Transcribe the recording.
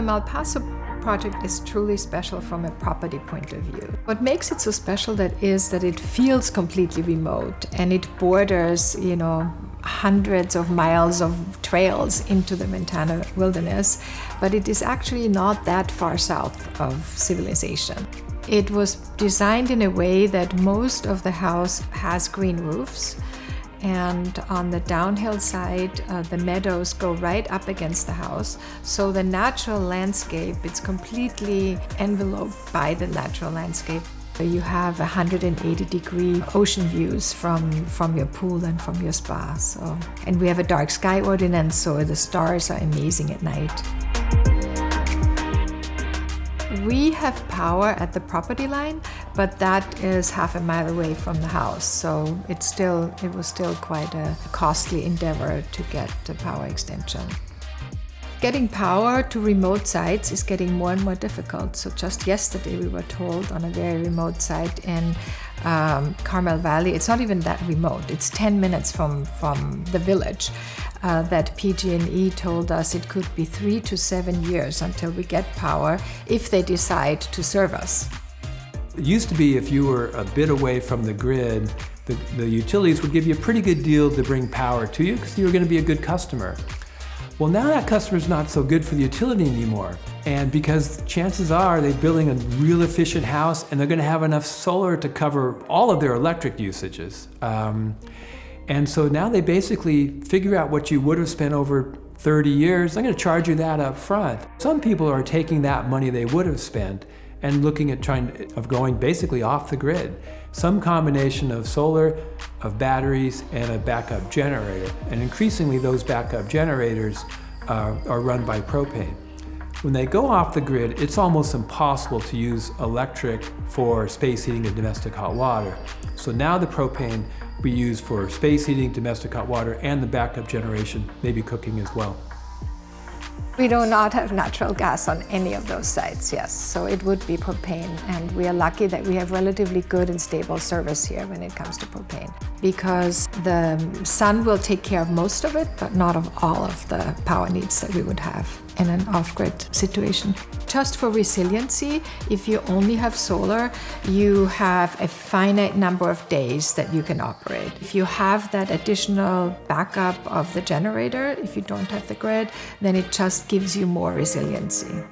the Paso project is truly special from a property point of view. What makes it so special is that it feels completely remote, and it borders, hundreds of miles of trails into the Montana wilderness, but it is actually not that far south of civilization. It was designed in a way that most of the house has green roofs, and on the downhill side, the meadows go right up against the house. So the natural landscape, it's completely enveloped by the natural landscape. You have 180-degree ocean views from your pool and from your spa. And we have a dark sky ordinance, so the stars are amazing at night. We have power at the property line, but that is half a mile away from the house. So it was still quite a costly endeavor to get the power extension. Getting power to remote sites is getting more and more difficult. So just yesterday we were told on a very remote site in Carmel Valley, it's not even that remote, it's 10 minutes from the village, that PG&E told us it could be 3 to 7 years until we get power if they decide to serve us. It used to be if you were a bit away from the grid, the utilities would give you a pretty good deal to bring power to you because you were going to be a good customer. Well, now that customer's not so good for the utility anymore. And because chances are they're building a real efficient house and they're going to have enough solar to cover all of their electric usages. And so now they basically figure out what you would have spent over 30 years. I'm going to charge you that up front. Some people are taking that money they would have spent and looking at going basically off the grid. Some combination of solar, of batteries, and a backup generator. And increasingly those backup generators are run by propane. When they go off the grid, it's almost impossible to use electric for space heating and domestic hot water. So now the propane we use for space heating, domestic hot water, and the backup generation, maybe cooking as well. We do not have natural gas on any of those sites, yes. So it would be propane, and we are lucky that we have relatively good and stable service here when it comes to propane, because the sun will take care of most of it, but not of all of the power needs that we would have in an off-grid situation. Just for resiliency, if you only have solar, you have a finite number of days that you can operate. If you have that additional backup of the generator, if you don't have the grid, then it just gives you more resiliency.